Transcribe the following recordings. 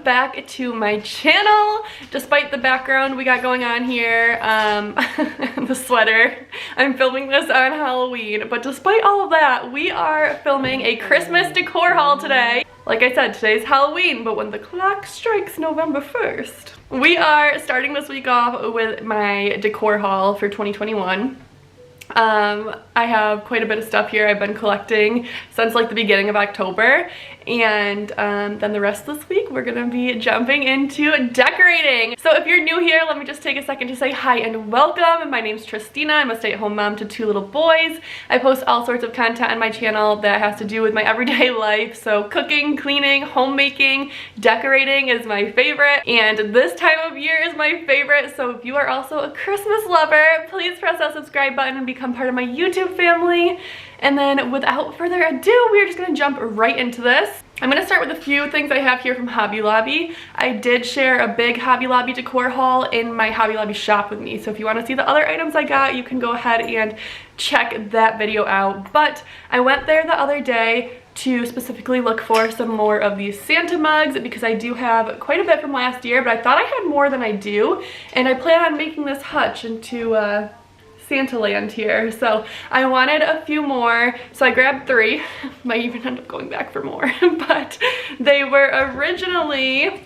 welcome back to my channel. Despite the background we got going on here, the sweater, I'm filming this on Halloween, but despite all of that, we are filming a Christmas decor haul today. Like I said, today's Halloween, but when the clock strikes November 1st, we are starting this week off with my decor haul for 2021. I have quite a bit of stuff here I've been collecting since like the beginning of October, and then the rest of this week we're gonna be jumping into decorating. So if you're new here, let me just take a second to say hi and welcome. My name's Tristina. I'm a stay-at-home mom to 2 little boys. I post all sorts of content on my channel that has to do with my everyday life, so cooking, cleaning, homemaking, decorating is my favorite, and this time of year is my favorite. So if you are also a Christmas lover, please press that subscribe button and become part of my YouTube family. And then without further ado, we're just gonna jump right into this. I'm gonna start with a few things I have here from Hobby Lobby. I did share a big Hobby Lobby decor haul in my Hobby Lobby shop with me, so if you wanna see the other items I got, you can go ahead and check that video out. But I went there the other day to specifically look for some more of these Santa mugs because I do have quite a bit from last year, but I thought I had more than I do, and I plan on making this hutch into Santa land here, so I wanted a few more, so I grabbed 3. Might even end up going back for more, but they were originally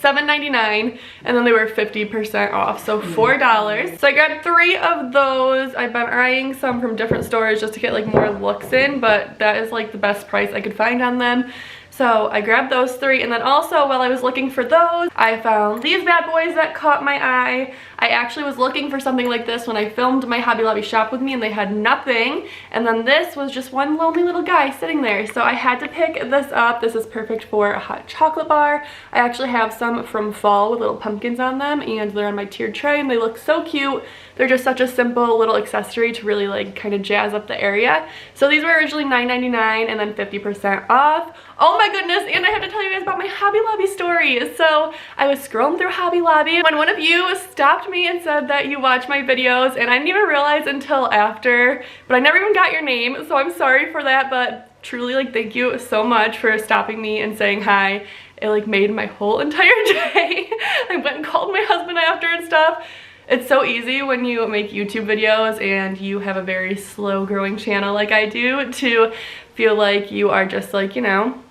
$7.99 and then they were 50% off, so $4. So I grabbed 3 of those. I've been eyeing some from different stores just to get like more looks in, but that is like the best price I could find on them. So I grabbed those 3, and then also while I was looking for those, I found these bad boys that caught my eye. I actually was looking for something like this when I filmed my Hobby Lobby shop with me, and they had nothing. And then this was just one lonely little guy sitting there, so I had to pick this up. This is perfect for a hot chocolate bar. I actually have some from fall with little pumpkins on them, and they're on my tiered tray, and they look so cute. They're just such a simple little accessory to really like kind of jazz up the area. So these were originally $9.99 and then 50% off. Oh my goodness, and I have to tell you guys about my Hobby Lobby story. So I was scrolling through Hobby Lobby when one of you stopped me and said that you watch my videos, and I didn't even realize until after, but I never even got your name, so I'm sorry for that, but truly like thank you so much for stopping me and saying hi. It like made my whole entire day. I went and called my husband after and stuff. It's so easy when you make YouTube videos and you have a very slow growing channel like I do to feel like you are just like, you know,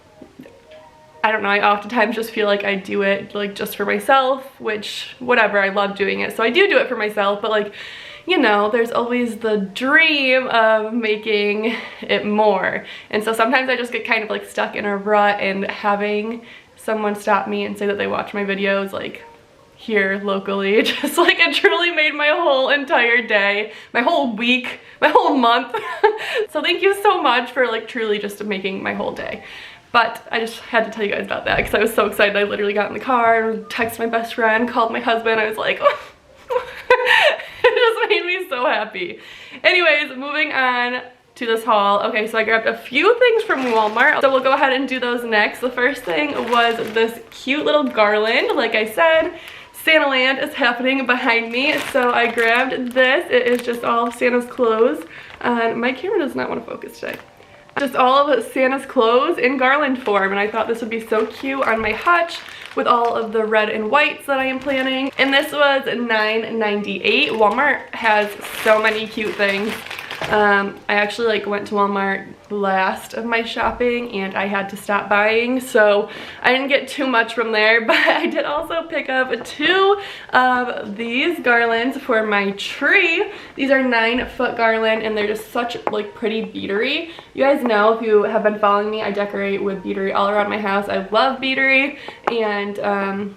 I don't know, I oftentimes just feel like I do it like just for myself, which whatever, I love doing it, so I do it for myself, but like, you know, there's always the dream of making it more. And so sometimes I just get kind of like stuck in a rut, and having someone stop me and say that they watch my videos like here locally, just like it truly made my whole entire day, my whole week, my whole month. So thank you so much for like truly just making my whole day. But I just had to tell you guys about that because I was so excited. I literally got in the car, texted my best friend, called my husband. I was like, oh. It just made me so happy. Anyways, moving on to this haul. Okay, so I grabbed a few things from Walmart, so we'll go ahead and do those next. The first thing was this cute little garland. Like I said, Santa Land is happening behind me, so I grabbed this. It is just all of Santa's clothes. My camera does not want to focus today. Just all of Santa's clothes in garland form, and I thought this would be so cute on my hutch with all of the red and whites that I am planning. And this was $9.98. Walmart has so many cute things. I actually like went to Walmart last of my shopping and I had to stop buying, so I didn't get too much from there, but I did also pick up 2 of these garlands for my tree. These are 9-foot garland, and they're just such like pretty beadery. You guys know, if you have been following me, I decorate with beadery all around my house. I love beadery, and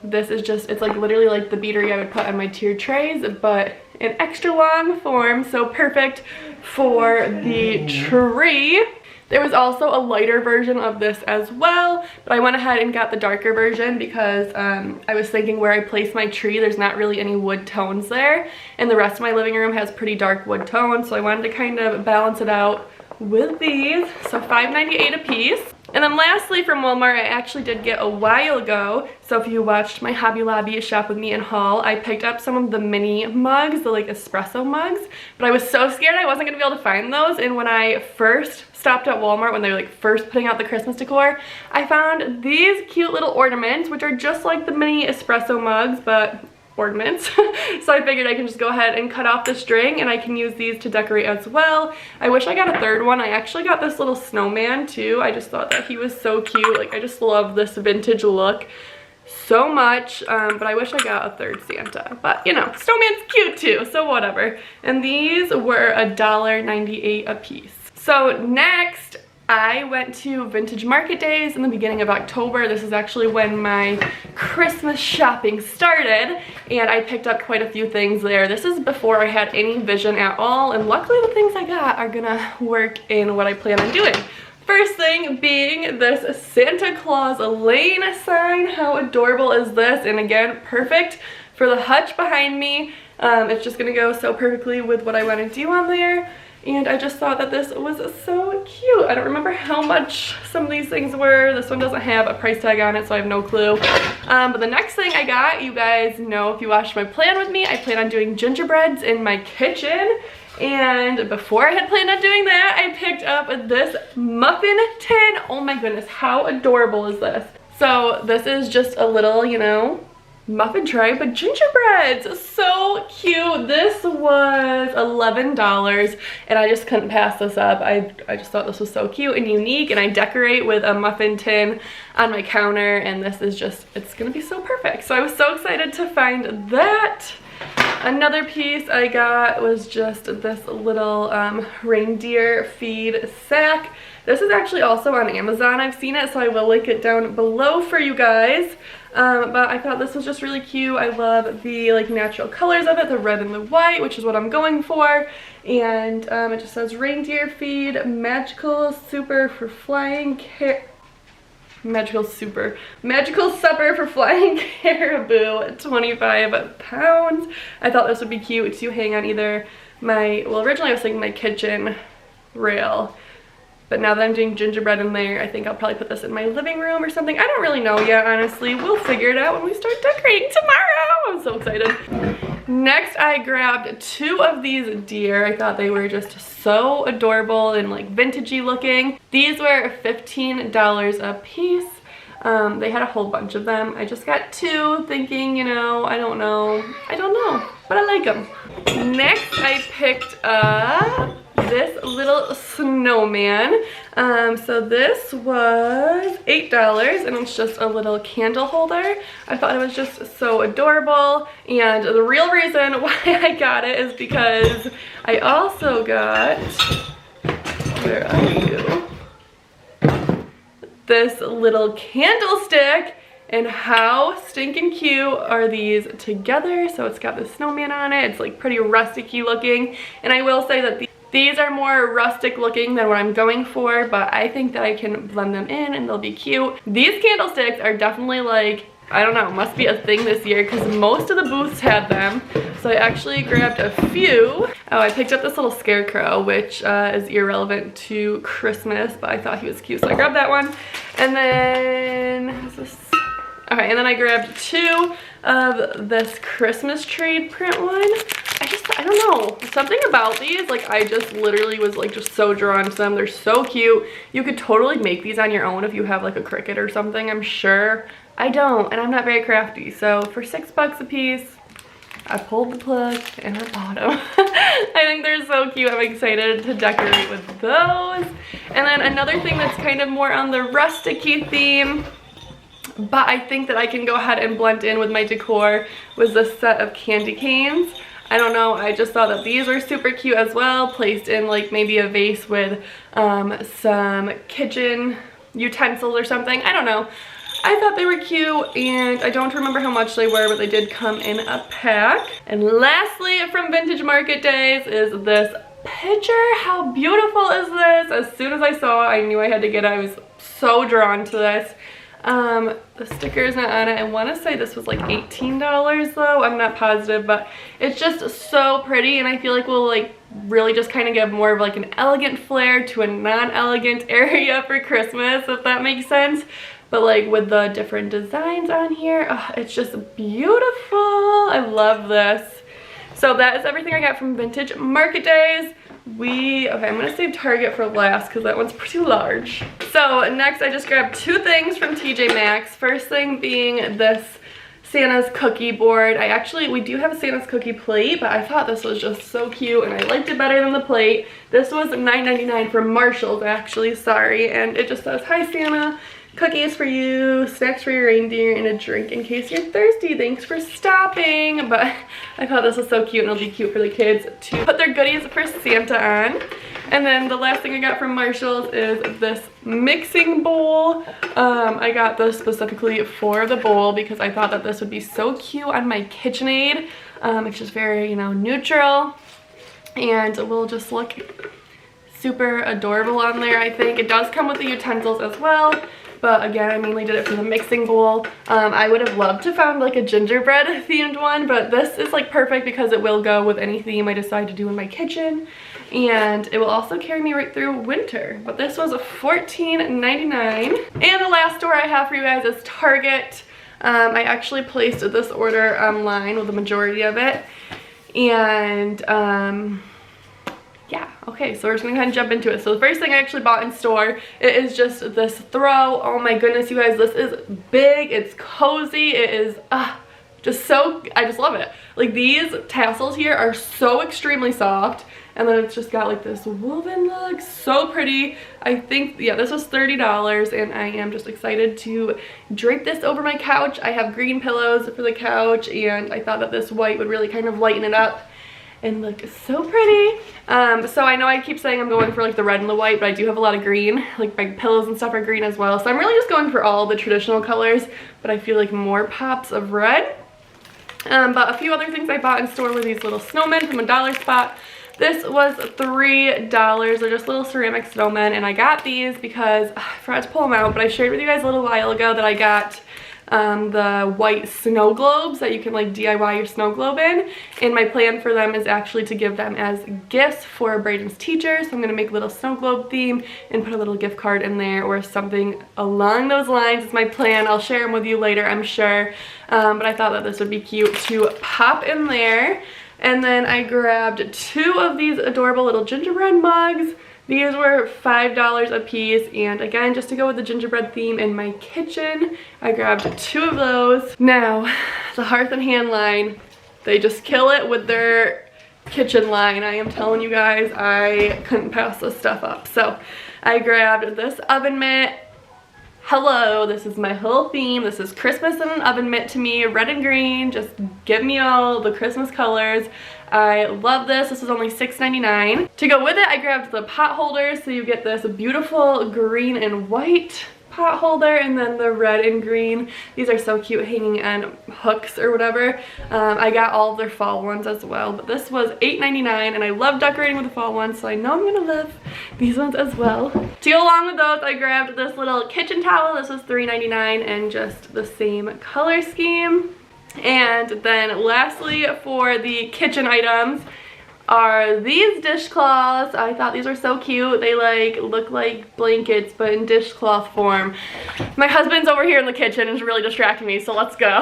this is just, it's like literally like the beadery I would put on my tiered trays, but in extra long form, so perfect for the tree. There was also a lighter version of this as well, but I went ahead and got the darker version because I was thinking where I place my tree, there's not really any wood tones there, and the rest of my living room has pretty dark wood tones, so I wanted to kind of balance it out with these. So $5.98 a piece. And then lastly from Walmart, I actually did get a while ago, so if you watched my Hobby Lobby shop with me and haul, I picked up some of the mini mugs, the like espresso mugs, but I was so scared I wasn't gonna be able to find those. And when I first stopped at Walmart, when they were like first putting out the Christmas decor, I found these cute little ornaments, which are just like the mini espresso mugs, but ornaments. So I figured I can just go ahead and cut off the string and I can use these to decorate as well. I wish I got a third one. I actually got this little snowman too. I just thought that he was so cute. Like I just love this vintage look so much, but I wish I got a third Santa. But you know, snowman's cute too, so whatever. And these were $1.98 a piece. So next, I went to Vintage Market Days in the beginning of October. This is actually when my Christmas shopping started, and I picked up quite a few things there. This is before I had any vision at all, and luckily the things I got are gonna work in what I plan on doing. First thing being this Santa Claus lane sign. How adorable is this? And again, perfect for the hutch behind me. It's just gonna go so perfectly with what I want to do on there. And I just thought that this was so cute. I don't remember how much some of these things were. This one doesn't have a price tag on it, so I have no clue. But the next thing I got, you guys know if you watched my plan with me, I plan on doing gingerbreads in my kitchen. And before I had planned on doing that, I picked up this muffin tin. Oh my goodness, how adorable is this? So this is just a little, you know, muffin tray, but gingerbreads. So cute. This was $11 and I just couldn't pass this up. I just thought this was so cute and unique, and I decorate with a muffin tin on my counter, and this is just, it's gonna be so perfect. So I was so excited to find that. Another piece I got was just this little reindeer feed sack. This is actually also on Amazon. I've seen it, so I will link it down below for you guys. But I thought this was just really cute. I love the like natural colors of it, the red and the white, which is what I'm going for. And it just says reindeer feed, magical supper for flying magical supper for flying caribou, 25 pounds. I thought this would be cute to hang on either my, well, originally I was thinking my kitchen rail, but now that I'm doing gingerbread in there, I think I'll probably put this in my living room or something. I don't really know yet, honestly. We'll figure it out when we start decorating tomorrow. I'm so excited. Next, I grabbed two of these deer. I thought they were just so adorable and like vintagey looking. These were $15 a piece. They had a whole bunch of them. I just got two, thinking, you know, I don't know, but I like them. Next, I picked up this little snowman. So this was $8 and it's just a little candle holder. I thought it was just so adorable, and the real reason why I got it is because I also got, where are you? This little candlestick. And how stinking cute are these together? So it's got the snowman on it. It's like pretty rustic-y looking. And I will say that these are more rustic looking than what I'm going for, but I think that I can blend them in and they'll be cute. These candlesticks are definitely like, I don't know, must be a thing this year because most of the booths had them. So I actually grabbed a few. Oh, I picked up this little scarecrow, which is irrelevant to Christmas, but I thought he was cute, so I grabbed that one. And then, is this? Okay, and then I grabbed two of this Christmas tree print one. I don't know, something about these, like I just literally was like just so drawn to them. They're so cute. You could totally make these on your own if you have like a Cricut or something, I'm sure. I don't, and I'm not very crafty. So for $6 a piece, I pulled the plug and I bought them. I think they're so cute. I'm excited to decorate with those. And then another thing that's kind of more on the rustic-y theme, but I think that I can go ahead and blend in with my decor, was this set of candy canes. I don't know, I just thought that these were super cute as well, placed in like maybe a vase with some kitchen utensils or something. I don't know. I thought they were cute, and I don't remember how much they were, but they did come in a pack. And lastly, from Vintage Market Days is this picture. How beautiful is this? As soon as I saw it, I knew I had to get it. I was so drawn to this. The sticker is not on it. I want to say this was like $18 though. I'm not positive, but it's just so pretty, and I feel like we'll like really just kind of give more of like an elegant flair to a non-elegant area for Christmas, if that makes sense. But like with the different designs on here, it's just beautiful. I love this. So that is everything I got from Vintage Market Days. Okay, I'm gonna save Target for last because that one's pretty large. So next I just grabbed two things from TJ Maxx. First thing being this Santa's cookie board. We do have a Santa's cookie plate, but I thought this was just so cute and I liked it better than the plate. This was $9.99 from Marshall's actually, sorry. And it just says, "Hi Santa, cookies for you, snacks for your reindeer, and a drink in case you're thirsty. Thanks for stopping." But I thought this was so cute, and it'll be cute for the kids to put their goodies for Santa on. And then the last thing I got from Marshall's is this mixing bowl. I got this specifically for the bowl because I thought that this would be so cute on my KitchenAid. It's just very, you know, neutral, and it will just look super adorable on there. I think it does come with the utensils as well. But again, I mainly did it for the mixing bowl. I would have loved to found like a gingerbread themed one, but this is like perfect because it will go with any theme I decide to do in my kitchen. And it will also carry me right through winter. But this was $14.99. And the last store I have for you guys is Target. I actually placed this order online with the majority of it. And yeah, okay, so we're just gonna kind of jump into it. So the first thing I actually bought in store, it is just this throw. Oh my goodness, you guys, this is big, it's cozy, it is just so, I just love it. Like these tassels here are so extremely soft, and then it's just got like this woven look, so pretty. I think, yeah, this was $30, and I am just excited to drape this over my couch. I have green pillows for the couch, and I thought that this white would really kind of lighten it up and look so pretty. So I know I keep saying I'm going for like the red and the white, but I do have a lot of green. Like my pillows and stuff are green as well. So I'm really just going for all the traditional colors, but I feel like more pops of red. But a few other things I bought in store were these little snowmen from a dollar spot. This was $3. They're just little ceramic snowmen, and I got these because I forgot to pull them out, but I shared with you guys a little while ago that I got the white snow globes that you can like DIY your snow globe in, and my plan for them is actually to give them as gifts for Braden's teacher. So I'm gonna make a little snow globe theme and put a little gift card in there or something along those lines. It's my plan. I'll share them with you later, I'm sure, but I thought that this would be cute to pop in there. And then I grabbed two of these adorable little gingerbread mugs. These were $5 a piece, and again, just to go with the gingerbread theme in my kitchen, I grabbed two of those. Now, the Hearth and Hand line, they just kill it with their kitchen line. I am telling you guys, I couldn't pass this stuff up. So I grabbed this oven mitt. Hello, this is my whole theme. This is Christmas in an oven mitt to me, red and green. Just give me all the Christmas colors. I love this. This is only $6.99. To go with it, I grabbed the pot holders. So you get this beautiful green and white pot holder, and then the red and green. These are so cute, hanging on hooks or whatever. I got all of their fall ones as well, but this was $8.99, and I love decorating with the fall ones, so I know I'm gonna love these ones as well. To go along with those, I grabbed this little kitchen towel. This was $3.99 and just the same color scheme. And then lastly, for the kitchen items, are these dishcloths. I thought these were so cute. They like look like blankets but in dishcloth form. My husband's over here in the kitchen and is really distracting me, so let's go.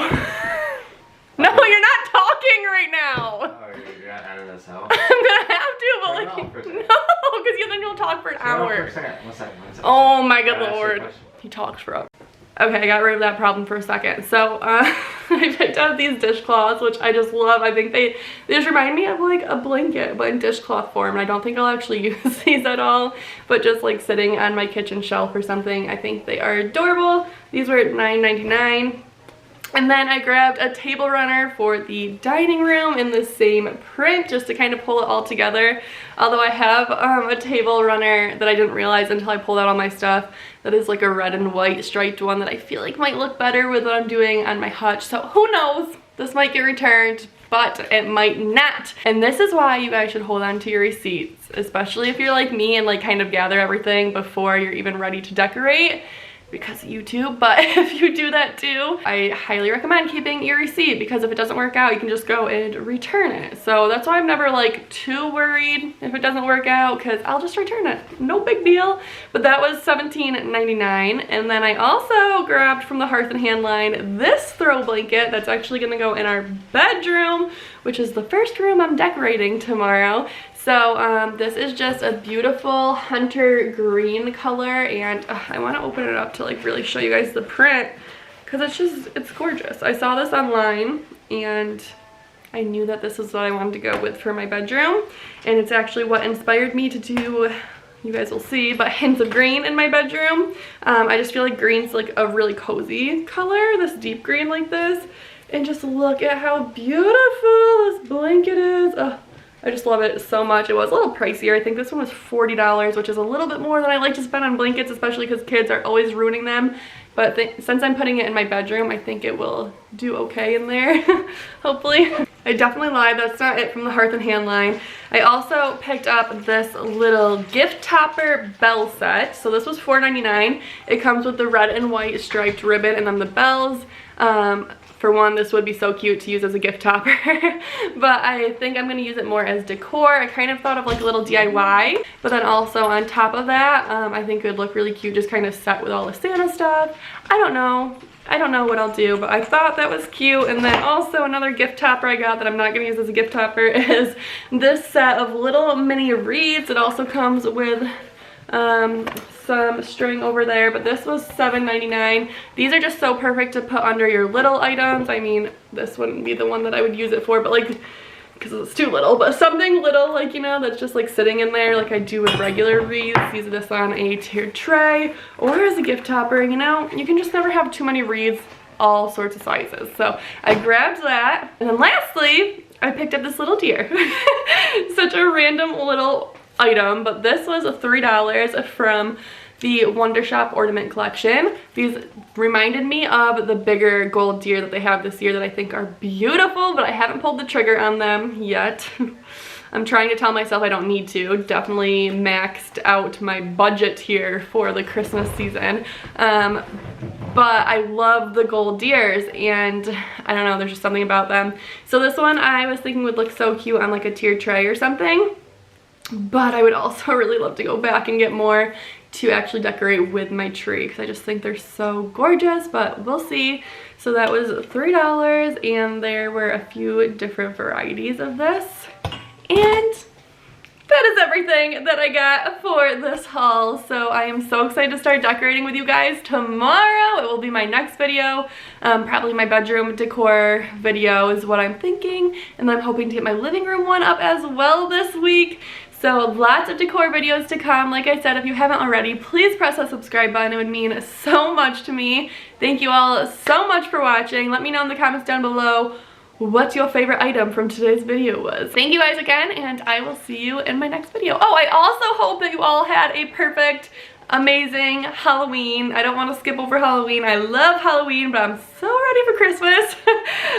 No, you're not talking right now. Oh, you're not out of this house? I'm gonna have to, but like, no, because then you'll talk for an hour. One second. Oh my good lord. He talks forever. Okay, I got rid of that problem for a second. So I picked up these dishcloths, which I just love. I think they just remind me of like a blanket, but in dishcloth form. And I don't think I'll actually use these at all, but just like sitting on my kitchen shelf or something. I think they are adorable. These were $9.99. And then I grabbed a table runner for the dining room in the same print, just to kind of pull it all together. Although I have a table runner that I didn't realize until I pulled out all my stuff, that is like a red and white striped one that I feel like might look better with what I'm doing on my hutch. So who knows? This might get returned, but it might not. And this is why you guys should hold on to your receipts, especially if you're like me and like kind of gather everything before you're even ready to decorate. because of YouTube, but if you do that too, I highly recommend keeping your receipt, because if it doesn't work out, you can just go and return it. So that's why I'm never like too worried if it doesn't work out, because I'll just return it. No big deal. But that was $17.99. And then I also grabbed from the Hearth and Hand line this throw blanket that's actually gonna go in our bedroom, which is the first room I'm decorating tomorrow. So this is just a beautiful hunter green color, and I want to open it up to like really show you guys the print, because it's gorgeous. I saw this online and I knew that this is what I wanted to go with for my bedroom, and it's actually what inspired me to do, you guys will see, but hints of green in my bedroom. I just feel like green's like a really cozy color, this deep green like this, and just look at how beautiful this blanket is. I just love it so much. It was a little pricier. I think this one was $40, which is a little bit more than I like to spend on blankets, especially because kids are always ruining them. But since I'm putting it in my bedroom, I think it will do okay in there, hopefully. I definitely lied. That's not it from the Hearth and Hand line. I also picked up this little gift topper bell set. So this was $4.99. It comes with the red and white striped ribbon and then the bells. For one, this would be so cute to use as a gift topper, but I think I'm gonna use it more as decor. I kind of thought of like a little DIY, but then also on top of that, I think it would look really cute just kind of set with all the Santa stuff. I don't know what I'll do, but I thought that was cute. And then also another gift topper I got that I'm not gonna use as a gift topper is this set of little mini wreaths. It also comes with some string over there, but this was $7.99. These are just so perfect to put under your little items. I mean, this wouldn't be the one that I would use it for, but like, because it's too little, but something little, like, you know, that's just like sitting in there like I do with regular wreaths. Use this on a tiered tray or as a gift topper. You know, you can just never have too many wreaths, all sorts of sizes. So I grabbed that. And then lastly, I picked up this little deer. Such a random little item, but this was $3 from the Wonder Shop Ornament Collection. These reminded me of the bigger gold deer that they have this year that I think are beautiful, but I haven't pulled the trigger on them yet. I'm trying to tell myself I don't need to. Definitely maxed out my budget here for the Christmas season. But I love the gold deers, and I don't know, there's just something about them. So this one I was thinking would look so cute on like a tiered tray or something. But I would also really love to go back and get more to actually decorate with my tree, because I just think they're so gorgeous, but we'll see. So that was $3, and there were a few different varieties of this. And that is everything that I got for this haul. So I am so excited to start decorating with you guys tomorrow. It will be my next video. Probably my bedroom decor video is what I'm thinking. And I'm hoping to get my living room one up as well this week. So lots of decor videos to come. Like I said, if you haven't already, please press that subscribe button. It would mean so much to me. Thank you all so much for watching. Let me know in the comments down below what your favorite item from today's video was. Thank you guys again, and I will see you in my next video. Oh, I also hope that you all had a perfect, amazing Halloween. I don't want to skip over Halloween. I love Halloween, but I'm so ready for Christmas.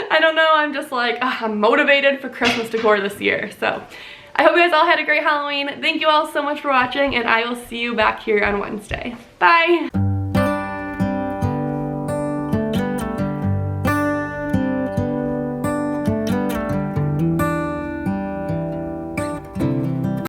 I don't know, I'm just like, I'm motivated for Christmas decor this year. So I hope you guys all had a great Halloween. Thank you all so much for watching, and I will see you back here on Wednesday. Bye.